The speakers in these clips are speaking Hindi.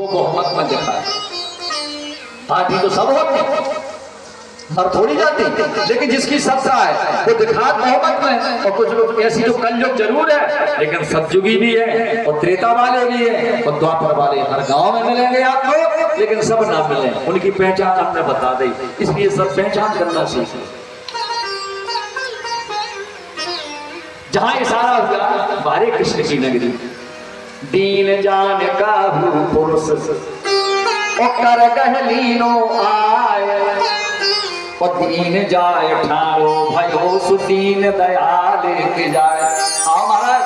को बहुमत में देखा है। पार्टी तो सब होती और थोड़ी जाती, लेकिन जिसकी सत्ता है वो दिखात बहुमत में। और कुछ लोग ऐसी जो कलयुग जरूर है लेकिन सतयुगी भी है और त्रेता वाले भी है और द्वापर वाले हर गांव में मिलेंगे आपको, लेकिन सब ना मिले। उनकी पहचान हमने बता दी, इसलिए सब पहचान करना सीखे। जहां इशारा हुआ बारे कृष्ण की नगरी, दीन जान का पुरुष कर कहलीनो आए और दीन जाए ठारो भयो सुदीन दयाल के जाए। आओ महाराज,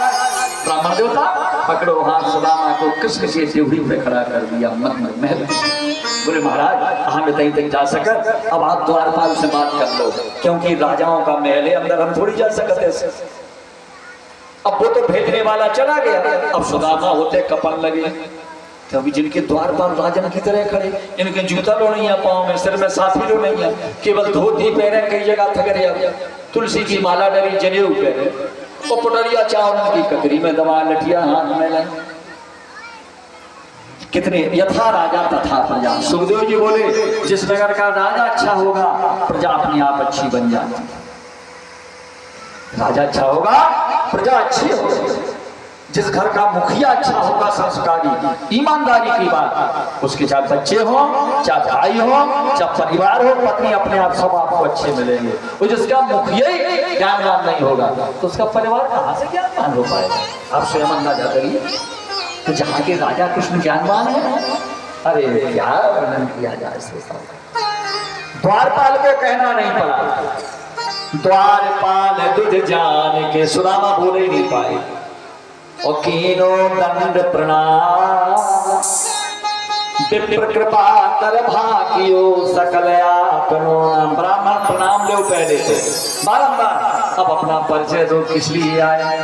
ब्राह्मण देवता पकड़ो हाथ सुदामा को कृष्ण की ड्यूटी पे खड़ा कर दिया मत में महल। बोले महाराज हम तई तक जा सकत, अब आप द्वारपाल से बात कर लो, क्योंकि राजाओं का महल है, अंदर हम थोड़ी जा सकते। अब वो तो भेजने वाला चला गया, अब सुदामा होते कपन लगे, क्योंकि जिनके द्वार पर राजन की तरह खड़े, इनके जूता लो नहीं है पाँव में, सिर में साथी लो नहीं है, केवल धोती पहने, कई जगह थकरे, तुलसी की माला डरी जनेऊ पहने और पटरिया चावल की ककरी में दबा, लठिया हाथ में ले। कितने यथा राजा तथा प्रजा। सुखदेव जी बोले जिस नगर का राजा अच्छा होगा प्रजा अपने आप अच्छी बन जाती। राजा अच्छा होगा प्रजा अच्छी होगी। जिस घर का मुखिया अच्छा होगा, संस्कारी, ईमानदारी की बात, उसके चाहे बच्चे हो, चाहे भाई हो, चाहे परिवार हो, पत्नी, अपने आप सब आपको अच्छे मिलेंगे। और जिसका मुखिया ही ज्ञानवान नहीं होगा तो उसका परिवार कहाँ से ज्ञानवान हो पाएगा? आप स्वयं अंदाजा करिए। तो जहाँ के राजा कृष्ण ज्ञानवान है, अरे क्या वर्णन किया जाए इसके साथ। द्वारपाल को कहना नहीं पड़ा, द्वारपाल तुझ जान के सुदामा बोले ही नहीं पाए। और कीनो दंड प्रणाम विप्र कृपा कर भाकियो सकल आपनो नाम। ब्राह्मण प्रणाम लो पहले थे बारंबार, अब अपना परिचय दो, किस लिए आए।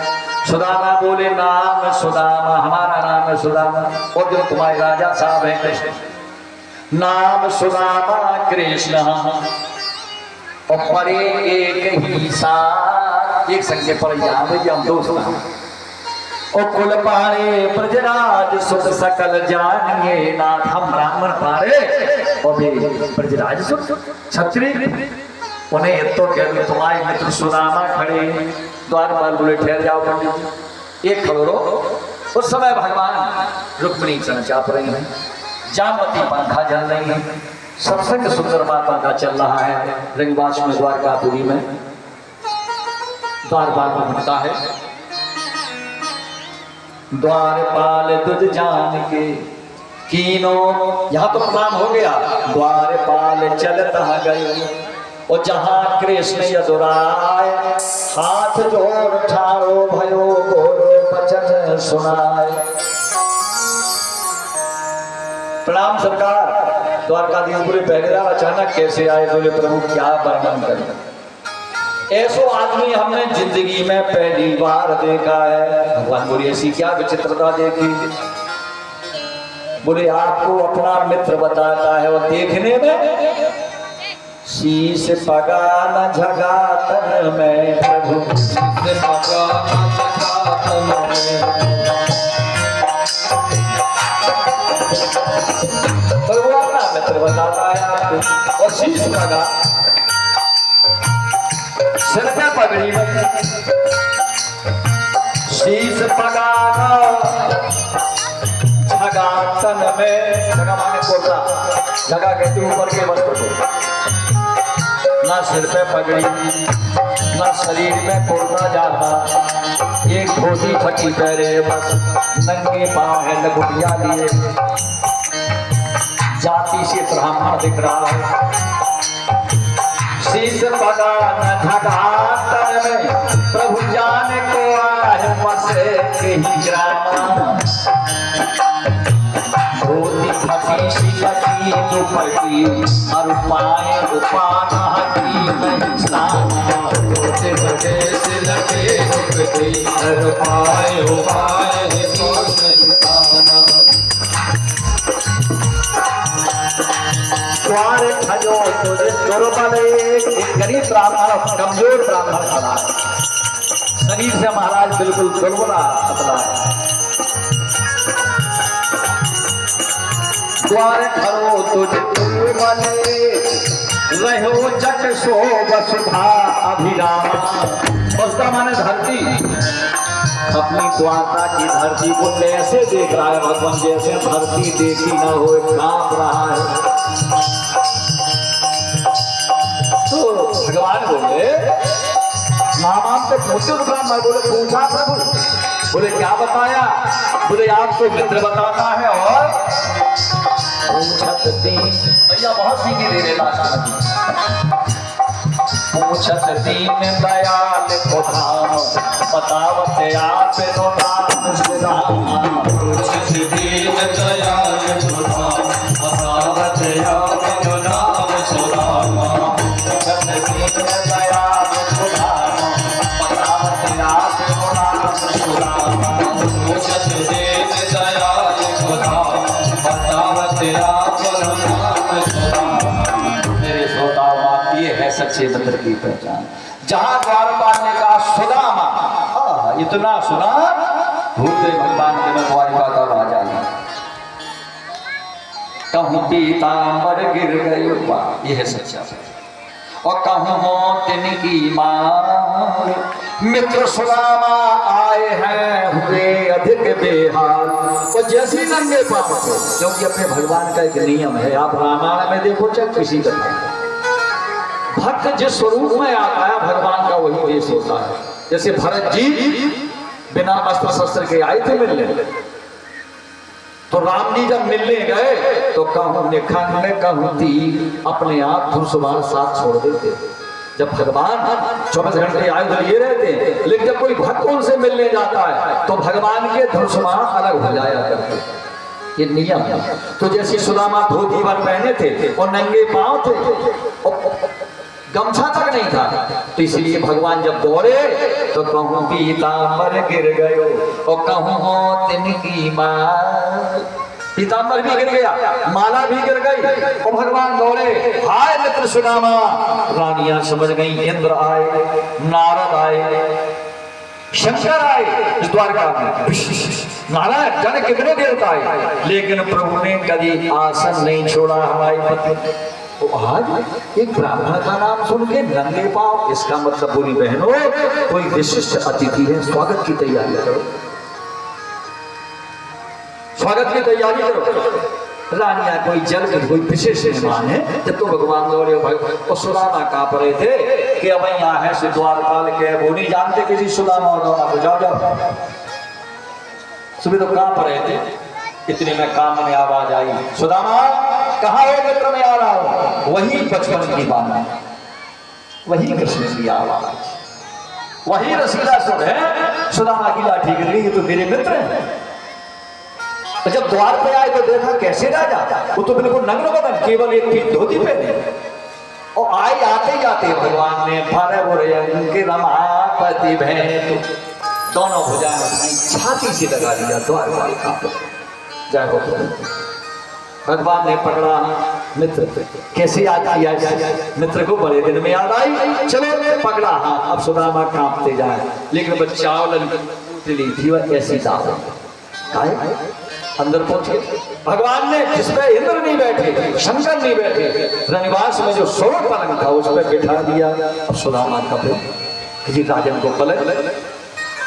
सुदामा बोले नाम सुदामा, हमारा नाम है सुदामा, और जो तुम्हारे राजा साहब है कृष्ण, नाम सुदामा कृष्ण, और परे एक ही साथ, एक संख्या पर हम दोस्त और कुल पारे ब्रजराज सुत सकल जानिए नाथ। हम ब्राह्मण पारे और ब्रजराज सुत छत्री, उन्हें तो कह तुम्हारे मित्र सुदामा खड़े। द्वारपाल बोले ठहर जाओ पंडित, एक खड़ो रहो। उस समय भगवान रुक्मिणी चरण चाप रही है, जामवती पंखा जल रही है, सत्संग सुंदर माता का चल रहा है रंगवास में, द्वारकापुरी में। द्वारपाल बनता है, द्वारपाल तुझ जान के कीनो, यहाँ तो प्रणाम हो गया। द्वारपाल चलता गए और जहाँ कृष्ण यदुराय, हाथ जोड़ ठारो भयो बोलो वचन सुनाए। प्रणाम सरकार। द्वारकाधीश बोले पहले अचानक कैसे आए? बोले प्रभु क्या वर्णन करें, ऐसो आदमी हमने जिंदगी में पहली बार देखा है। भगवान बोले ऐसी क्या विचित्रता देखी? बोले आपको अपना मित्र बताता है, और देखने में शीश पगा न झगा तन में, प्रभु शीश पगा न झगा तन में। प्रभु अपना मित्र बताता है आपको, और शीश पगा, सिर पे पगड़ी में, शीश पगाना झगा तन में। झगा माने कोटा, झगा कहते ऊपर के वस्त्र को। ना सिर पे पगड़ी, ना शरीर में कोटा जाता, एक धोती फटी पैरे, बस नंगे पाँव है, लंगोटिया लिए, जाति से ब्राह्मण दिख रहा है। शीश पगा न झगा तन में, प्रभु जान को आए बसे के ही ग्राम। धोती फटी शिलकी दुपट्टी, और पाए उपान हटी में स्नान। धोती फटे शिलकी दुपट्टी, और पाए उपान हटी में स्नान। द्वार खजो तुझे दुर्बल, एक गरीब ब्राह्मण, कमजोर ब्राह्मण खड़ा, शरीर से महाराज बिल्कुल दुर्बला पतला है। द्वार खरो तुझ मने रहो जग सो वसुधा अभिरामा। वसुधा माने धरती, अपनी द्वारका की धरती को कैसे देख रहा है भगवान, जैसे धरती देखी न हो, कांप रहा है। तो भगवान बोले नाम पे पूछे ब्राह्मण, बोले पूछा प्रभु, बोले क्या बताया, बोले आपको मित्र बताता है और पूछत दीन, भैया बहुत सीखी दे रहे पूछत दीन दयाल को धाम बतावत आप नो नाम सुधाम। पूछत दीन दयाल को धाम बतावत आप नो नाम सुधाम। पूछत दीन दयाल को धाम बतावत आप नो नाम सुधाम। पूछत दीन दयाल को धाम बतावत आप नो नाम सुधाम। मेरे श्रोताओं, ये है सच्चे मित्र की पहचान। जहां द्वारपाल ने कहा सुदामा, इतना सुना भूलते भगवान के मैं द्वारिका का राजा हूं, कहूं पीतांबर गिर गई, ये है सच्चा। और कहूं तिनकी मां मित्र सुदामा आए हैं हुए अधिक बेहाल। और जैसे नंगे पांव, क्योंकि अपने भगवान का एक नियम है, आप रामायण में देखो चाहे किसी का, भक्त जिस स्वरूप में आता है भगवान का वही देश होता है। जैसे भरत जी बिना अस्त्र शस्त्र के आए थे मिलने, तो राम जी जब मिलने गए तो कहूं निखंड में कहूं थी अपने आप धनुषबाण साथ छोड़ देते। जब भगवान 24 घंटे आयुध लिए रहते हैं, लेकिन जब कोई भक्त उनसे मिलने जाता है तो भगवान के धनुषबाण अलग हो जाया करते, ये नियम है। तो जैसे सुदामा धोती भर पहने थे और नंगे पांव थे, गमछा तक नहीं था, तो इसलिए भगवान जब दौड़े तो कहूं पीतांबर गिर गयो और कहूं तिनकी मां। पीतांबर भी गिर गया, माला भी गिर गई और भगवान दौड़े, हाय मित्र सुदामा। रानियां समझ गई, इंद्र आए, नारद आए, शंकर आए इस द्वारका में, नारायण जन कितने देवता आए, लेकिन प्रभु ने कभी आसन नहीं छोड़ा हमारी पत्नी। तो आज एक ब्राह्मण का नाम सुन के नंगे पांव, इसका मतलब बोली बहनों कोई विशिष्ट अतिथि है, स्वागत की तैयारी करो, स्वागत की तैयारी करो। रानिया कोई जल के कोई विशेष मेहमान है। जब तो भगवान दौड़े और सुदामा कांप रहे थे कि अब यहाँ है द्वारपाल के, वो नहीं जानते किसी सुदामा और दौड़ा को, जाओ जाओ। सुबह तो कांप रहे थे, इतने में काम में आवाज आई, सुदामा कहाँ हो मित्र, में आ रहा हूं। वही बचपन की बात, वही कृष्ण की आवाज, वही रसीला सुर है। सुदामा की लाठी गिर गई, ये तो मेरे मित्र हैं। तो जब द्वार पे आए तो देखा कैसे राजा, वो तो बिल्कुल नग्न बदन, केवल एक धोती पहने। और आए आते जाते भगवान ने उनके रमापति भेंट दोनों भुजाएं छाती से लगा दिया द्वारपाल का। जय हो। भगवान ने पकड़ा मित्र, कैसे याद किया जाए, मित्र को बड़े दिन में याद आई, चलो पकड़ा। हाँ, अब सुदामा कांपते जाए, लेकिन बच्चा ली थी वह ऐसी दाव अंदर पहुंचे। भगवान ने जिसपे इंद्र नहीं बैठे, शंकर नहीं बैठे, रनिवास में जो स्वर्ण पलंग था उस पर बिठा दिया। अब सुदामा का किसी राजन को पलट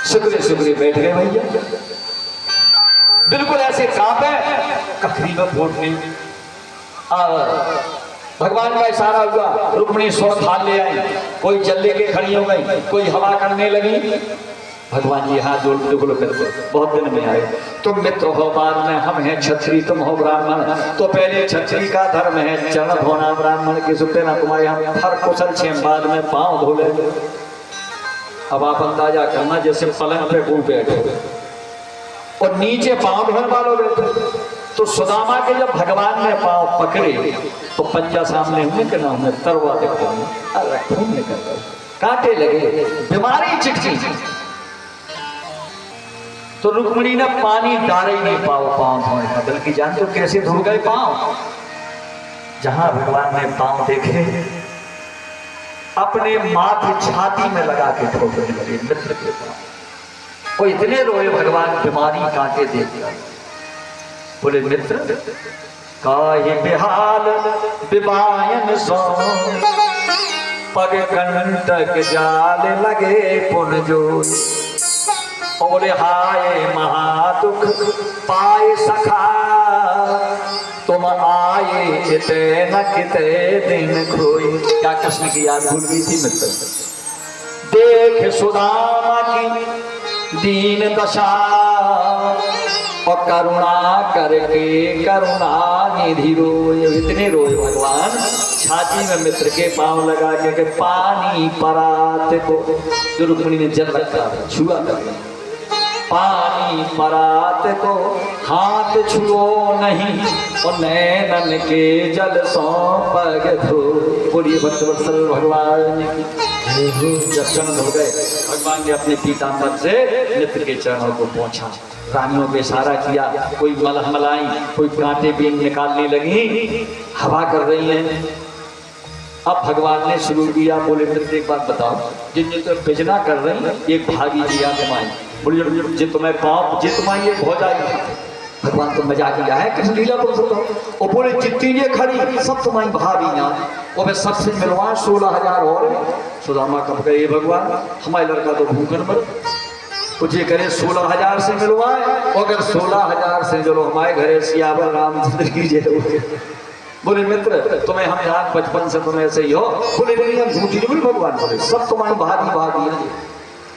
सुगरे सुगरे बैठ गए भैया, बिल्कुल ऐसे कांपे, कखरी में फूट नहीं। भगवान का इशारा हुआ, रुक्मिणी स्वर्ण थाल ले आई, कोई जल लेके खड़ी हो गई, कोई हवा करने लगी। भगवान जी हाथ जोड़ बिल्कुल करते, बहुत दिन में आए, तुम मित्र हो, बाद में हम हैं क्षत्रिय, तुम हो ब्राह्मण। तो पहले क्षत्रिय का धर्म है चरण धोना, ब्राह्मण के सुते ना तुम्हारे हम हर कुशल छे, बाद में पांव धो ले। अब आप अंदाजा करना, जैसे पलंग पे कोई बैठे और नीचे पांव धोने वालों बैठे, तो सुदामा के जब भगवान ने पांव पकड़े तो पंजा सामने होने के नाम में तरवा देखते कांटे लगे, बीमारी चिटकी। तो रुक्मिणी ने पानी डाले ही नहीं पाँव धोने का, बल्कि जान तो कैसे धो गए पाँव। जहां भगवान ने पाँव देखे, अपने माथे छाती में लगा के ठोकने लगे मित्र के पाँव। वो इतने रोए भगवान, बीमारी कांटे देख, बोले मित्र काहे बेहाल बिबायन सो पग कंटक जाल लगे पुन जो बोले हाय महादुख पाए सखा तुम आए किते न किते दिन खोई। क्या कृष्ण की याद भूल गई थी मित्र? देख सुदामा की दीन दशा और करुणा करके करुणा निधि रोए। इतने रोए भगवान छाती में मित्र के पांव लगा के पानी परात को, जो रुक्मिणी ने जल रखा छुआ कर, पानी परात को हाथ छुओ नहीं और नैनन के जल सो पग धो। बोलिए भक्तवत्सल भगवान की। जब चरण हो गए भगवान ने अपने पीताम्बर से मित्र के चरणों को पहुंचा, रानियों पे इशारा किया, कोई मलाई कोई कांटे भी निकालने लगी, हवा कर रही है। अब भगवान ने शुरू किया, बोले मित्र एक बात बताओ, जिन तो बेजना कर रही है एक भागी दिया तुम्हारी, बोलिए जे तुम्हें पाप जे तुम्हारी एक हो जाएगी। भगवान तो मजा किया है कृष्ण लीला तुम सुनो। और बोले जितनी ये खड़ी सब तुम्हारी भाभी ना, वो मैं सबसे मिलवा 16,000 और। सुदामा कब गए भगवान, हमारे लड़का तो भूखन मर, कुछ ये करे 16,000 से मिलवाए, अगर 16,000 से जो हमारे घरे सियावर रामचंद्र की जय। बोले मित्र तुम्हें हम याद बचपन से तुम्हें ऐसे ही हो। बोले नहीं हम झूठी नहीं, भगवान बोले सब तुम्हारी भाभी भाभी है,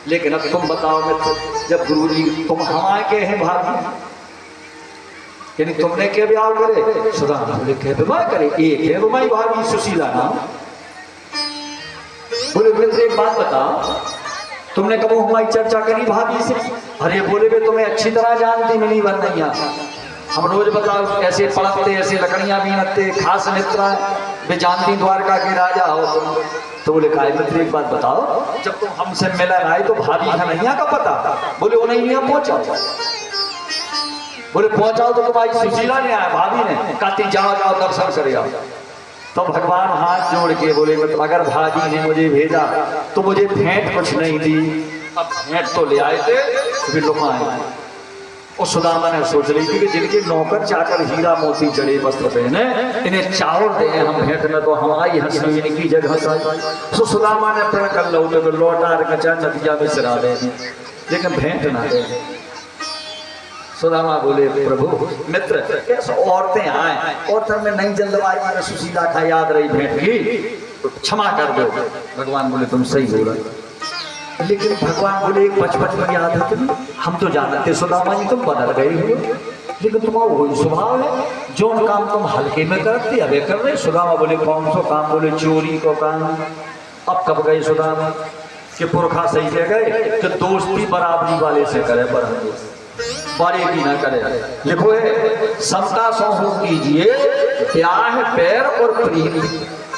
लेकिन अब तुम बताओ मित्र, जब गुरु जी तुम हमारे के हैं भाभी, यानी तुमने क्या ब्याह करे? सुदामा बोले क्या ब्याह करे? एक है तुम्हारी भाभी सुशीला नाम। बोले मित्र एक बात बताओ, तुमने कब हमारी चर्चा करी भाभी से? अरे बोले वे तुम्हें अच्छी तरह जानती मिली बनैया, हम रोज बताओ ऐसे पड़कते ऐसे लकड़ियां बीनते खास मित्र वे जानती द्वारका के राजा हो तुम। तो बोले काय मित्र एक बात बताओ, जब तुम हमसे मिलन आए तो भाभी कन्हैया का पता? बोले वो नहीं पहुंचाओ। बोले पहुंचाओ तो तुम्हारी सुशीला ने आया, भाभी ने कहती जाओ जाओ दर्शन कर आओ। तो भगवान हाथ जोड़ के बोले मतलब अगर भाभी ने मुझे भेजा तो मुझे भेंट कुछ नहीं दी, अब भेंट तो ले आए थे फिर लुका आए। और सुदामा ने सोच रही थी कि जिनके नौकर चाकर हीरा मोती जड़े वस्त्र पहने इन्हें चावल दे, हम भेंट में तो हमारी हंसी इनकी जगह। तो सुदामा ने प्रण कर लो तो लौटा कचा नदिया में सिरा दे, लेकिन भेंट ना दे। सुदामा बोले प्रभु मित्र कैसे औरतें आए, औरतें में नहीं जल्दबाजी, सुशीला का याद रही भेंट की तो क्षमा कर दो। भगवान बोले तुम सही बोला, लेकिन भगवान बोले एक बचपन में याद है तुम्हें, हम तो जानते सुदामा जी तुम बदल गए हो, लेकिन तुम्हारा वही स्वभाव है जो काम तुम हल्के में करते अबे कर रहे। सुदामा बोले कौन सो काम? बोले चोरी को काम। अब कब गए सुदामा के पुरखा सही कह गए कि दोस्ती बराबरी वाले से करे, बारे की ना करे। लिखो है समता सौंह कीजिए ब्याह पैर और प्रीति।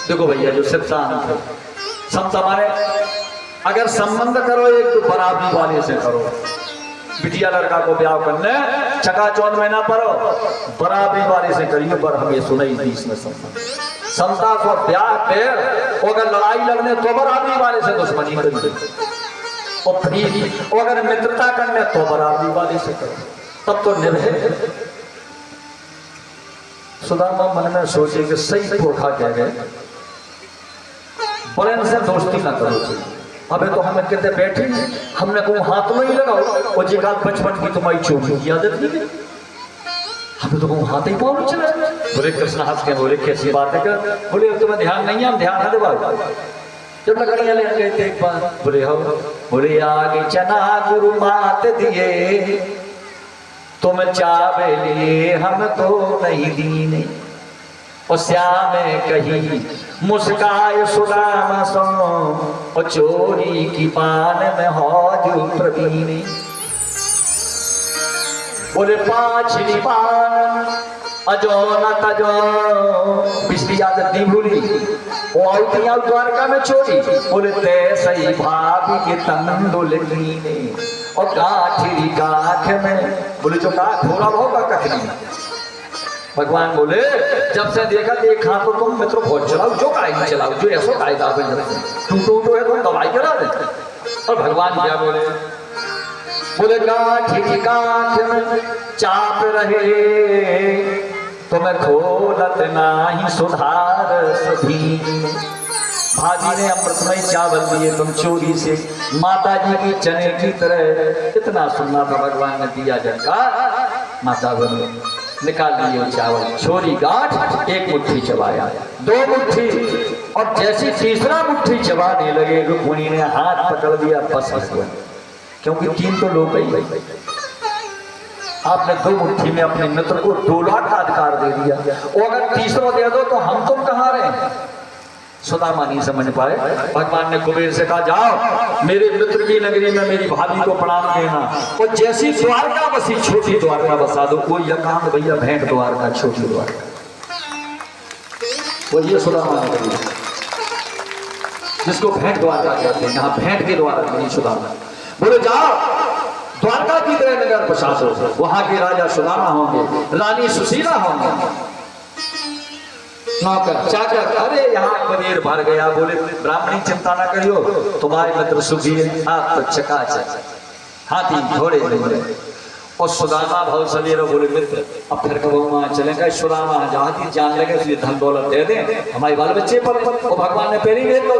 देखो भैया जो सिद्धांत है समता माने अगर संबंध करो एक तो बराबरी वाले से करो। बिटिया लड़का को ब्याह करने चकाचौंध में ना पड़ो, बराबरी वाले से करिए। पर हमें सुनाई थी इसमें समता को ब्याह पैर, अगर लड़ाई लड़ने तो बराबरी वाले से दुश्मनी करिए, और प्रीति अगर मित्रता करने तो बराबरी वाले से करो, तब तो निर्भय। सुदामा मन में सोचे कि सही पुरखा कह गए, बड़े से दोस्ती ना करो। अबे तो हमें कहते बैठे हमने को हाथ में ही लगाओ, और जी का बचपन की तुम्हारी चोरी की आदत नहीं, हमें तो को हाथ ही पाँव चला। बोले कृष्ण हंस के बोले कैसी बात है? बोले तुम्हें ध्यान नहीं है, हम ध्यान ना देवा। जब लकड़ियां ले गए थे एक बार, बोले हो बोले आगे चना गुरु मात दिए तुम चावे लिए हम तो नहीं दीने। और श्याम कही मुस्काए सुदामा सो, और चोरी की पान में हौजू प्रवीण। बोले पांचली पान अजो न तजो, पिछली आदत नहीं भूली। और द्वारका में चोरी, बोले ते सही भाभी के तंदुल कीने, और गाठी काख में, बोले जो काख थोड़ा होगा कख नहीं। भगवान बोले जब से देखा देखा तो तुम मित्रों बहुत चलाओ, जो कायदा चलाओ, जो ऐसा कायदा टूटो है तुम दवाई करा दे। और भगवान क्या बोले? बोले गाठी काख में चाप रहे तुम्हें खोलत नाही सुधार सभी। भाभी ने अमृतमय चावल दिए, तुम चोरी से माता जी की चने की तरह। इतना सुनना था भगवान ने दिया जनका। माता बोले निकाल लिए चावल, छोरी गांठ, एक मुट्ठी चबाया, 2 मुट्ठी, और जैसी तीसरा मुट्ठी चबाने लगे रुक्मिणी ने हाथ पकड़ दिया, बस हुआ, क्योंकि 3 तो लोग ही। आपने 2 मुट्ठी में अपने मित्र को 2 लाख का अधिकार दे दिया, और अगर तीसरा दे दो तो हम तुम कहाँ रहे। सुदामा नहीं समझ पाए। भगवान ने कुबेर से कहा जाओ मेरे मित्र की नगरी में मेरी भाभी को प्रणाम देना, और जैसी द्वारका बसी छोटी द्वारका बसा दो। वो यह काम भैया भेंट द्वारका, छोटी द्वारका, वो ये सुदामा ने किया, जिसको भेंट द्वारका कहते हैं। यहाँ भेंट के द्वारा नहीं सुदामा। बोले जाओ द्वारका की तरह नगर प्रशासन, वहां के राजा सुदामा होंगे, रानी सुशीला होंगे, नौकर चाकर। अरे यहाँ पनीर भर गया। बोले ब्राह्मणी चिंता ना करियो, तुम्हारे मित्र सुखी है, आप तो चकाचक हाथी घोड़े लेंगे। और सुदामा बहुत सवेरे बोले मित्र अब फिर कब वहां चलेंगे। सुदामा हाथी जान लगे तो ये धन दौलत दे दें हमारे बाल बच्चे पर। और भगवान ने पहली देर लो,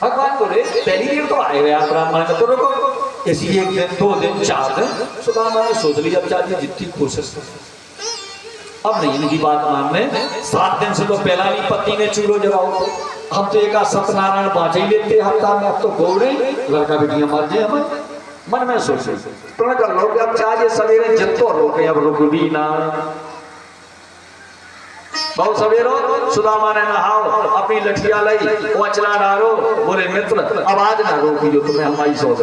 भगवान बोले पहली देर तो आए हुए आप ब्राह्मण का, तो रुको। इसी 1 दिन 2 दिन 4 दिन सुदामा ने सोच लिया, अब चाहती जितनी कोशिश अब नहीं इनकी बात मानने। 7 दिन से तो पहला ही पति ने चूल्हो जलाओ, हम तो एक सत्यनारायण बाँच ही लेते हफ्ता में, अब तो गौड़े लड़का बेटियां मर जाए। हमें मन में सोचे तो कर लो अब चाहे सवेरे जितो लोग अब रुक भी ना। बहुत सवेरो सुदामा ने नहाओ, अपनी लठिया लाई, वचला डालो। बोले मित्र अब आज ना रोकी जो तुम्हें हमारी सोच,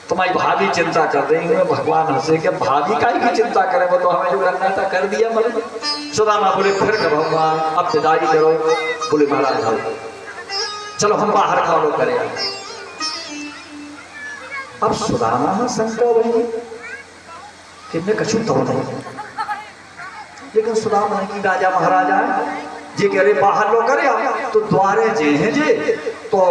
तुम्हारी भाभी चिंता कर रही है। भगवान हंसे कि भाभी का ही चिंता करे, वो तो हमें जो करना था कर दिया। मतलब सुदामा बोले फिर कब भगवान अब विदाई करो। बोले महाराज चलो हम बाहर खाओ करे। अब सुदामा शंका बनी कि मैं कछु तो नहीं, लेकिन सुदामा की राजा महाराजा जे कह रहे बाहर लो करे तो द्वारे जे हैं जे तो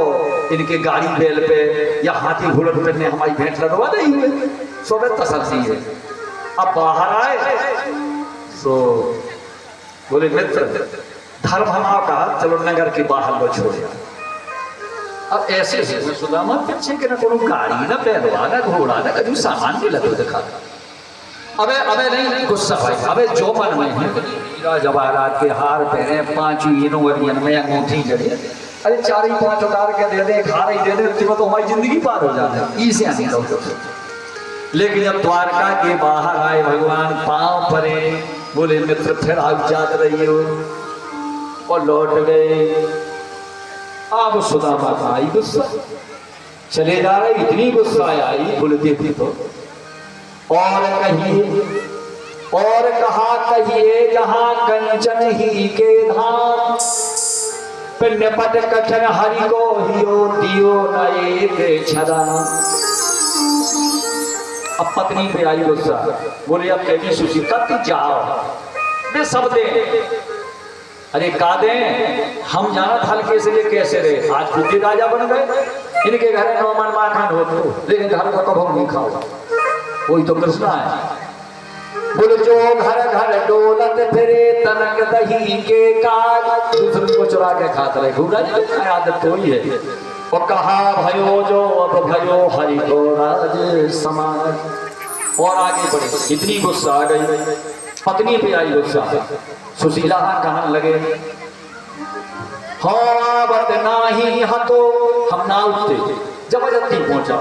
इनके गाड़ी बैल पे या हाथी घोड़े पे ने हमारी भेंट लगवा दे हुए सोबे तसल्ली है। अब बाहर आए तो बोले मित्र धर्म हमारा कहा चलो नगर के बाहर लो छोड़े। अब ऐसे सुदामा पीछे के ना कोनो गाड़ी ना पहलवा ना घोड़ा ना कभी सामान भी लगे दिखा। अबे अबे नहीं गुस्सा भाई, अबे जो मन में है हीरा जवाहरात के हार पहने, 5 यूनिवर्सिटी में अंगूठी जड़े, अरे 4 ही 5 उतार के दे दे, हार ही दे दे, तो हमारी जिंदगी पार हो जाती इसे आने दो। लेकिन जब द्वारका के बाहर आए भगवान पांव परे, बोले मित्र फिर आप जात रही हो, और लौट गए। अब सुदामा का आई गुस्सा, चले जा रहे इतनी गुस्सा आई। बोले देखी तो और कहिए और कहा कहिए जहां कंचन ही के धाम, पिंड पट कठन हरि को हियो दियो न एक छदा। अब पत्नी पे आई गुस्सा, बोले अब कहती सुशी कब जाओ वे सब दे। अरे का दे हम जाना हल्के से ले कैसे रहे, आज खुद ही राजा बन गए। इनके घर में मन माखन हो तो, लेकिन घर का कब नहीं खाओ, वही तो कृष्णा है। बोले जो घर घर डोलत फिरे तनक दही के काज, दूसरे को चुरा के खाते रहे घूरा आदत तो ही है। और कहा भयो जो अब भयो हरि को राज समाज। और आगे बढ़े, इतनी गुस्सा आ गई, पत्नी पे आई गुस्सा। सुशीला कहने लगे हाँ बत नाही हतो, हम ना उठते जबरदस्ती पहुंचा।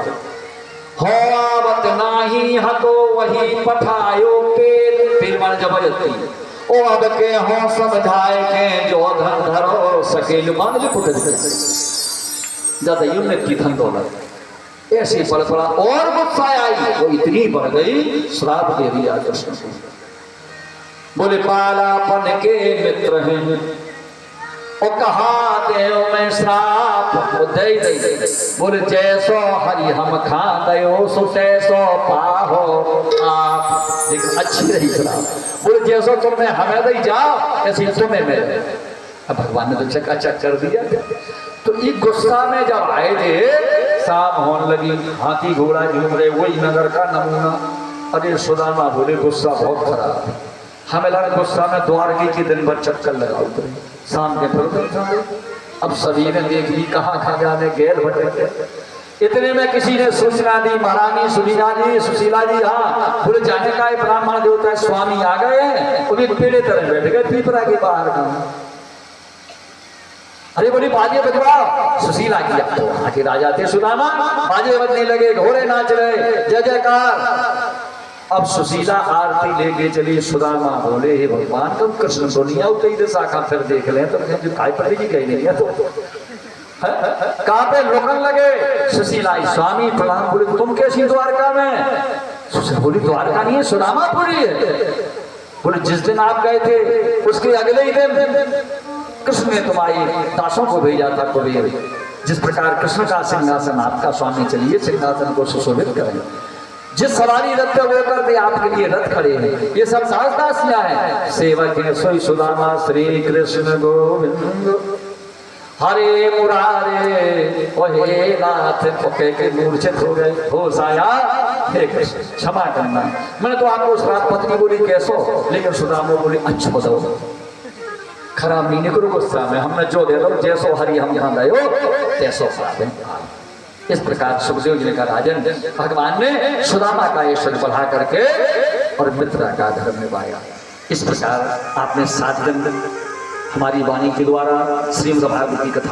होवत नाही हतो वही पठायो पेल मन जबरदस्ती। ओ अब के हो समझाए के जो धन धरो सकेल मान ले पुट ज्यादा युद्ध की धन दौलत ऐसी पल पड़ा। और गुस्सा आई, वो इतनी बढ़ गई श्राप दे दिया कृष्ण को। बोले पालापन के मित्र हैं, ओ कहा देव में श्राप दे दे। बोले जैसो हरि हम खा दयो सो तैसो पाहो आप। लेकिन अच्छी रही श्राप। बोले जैसो तुमने हमें दे जाओ ऐसी तुम्हें मिले। अब भगवान ने तो चकाचक कर दिया। तो ये गुस्सा में जब आए थे शाम होने लगी, हाथी घोड़ा झूम रहे, वही नगर का नमूना। अरे सुदामा बोले गुस्सा बहुत खराब, हमें लगा गुस्सा में द्वारकी के दिन भर चक्कर लगाओ तो शाम के फिर अब सभी ने देख ली कहाँ जाने गैर भटक। इतने में किसी ने सूचना दी, महारानी सुशीला जी हाँ बोले जाने का ब्राह्मण देवता स्वामी आ गए हैं, वो भी पेड़े तरह बैठ गए पीपरा के बाहर का। अरे बोली बाजे बजवाओ, सुशीला की अब तो वहां के राजा थे सुदामा, बाजे बजने लगे, घोड़े नाच रहे, जय जयकार। अब सुशीला आरती लेके चली, सुदामा बोले हे भगवान तुम कृष्ण तो नहीं आओ कई शाखा फिर देख लें तो काय पति जी कही नहीं है तो कहाँ पे रोकन लगे। सुशीला स्वामी प्रणाम, बोले तुम कैसी द्वारका में? सुशीला बोली द्वारका नहीं है सुदामापुरी है। बोले जिस दिन आप गए थे उसके अगले ही दिन कृष्ण ने तुम्हारी दासों को भेजा था कुबेर, जिस प्रकार कृष्ण का सिंहासन आपका स्वामी चलिए सिंहासन को सुशोभित करें। जिस सवारी रथ पे वो कर दे आपके लिए रथ खड़े हैं, ये सब दासियां हैं। सेवक है सोई सुदामा श्री कृष्ण गोविंद हरे मुरारे ओ हे नाथ कह के मूर्छित हो गए, होश आया हे कृष्ण क्षमा करना, मैंने तो आपको उस रात पत्नी बोली कैसो, लेकिन सुदामा बोली अच्छा बताओ खराब नहीं निकलो गुस्सा में, हमने जो दे दो जैसो हरि हम यहाँ गए तैसो है। इस प्रकार सुखदेव जी ने कहा राजन भगवान ने सुदामा का यश बढ़ा करके और मित्रा का धर्म निभाया। इस प्रकार आपने 7 दिन हमारी वाणी के द्वारा श्रीमद् भागवत की कथा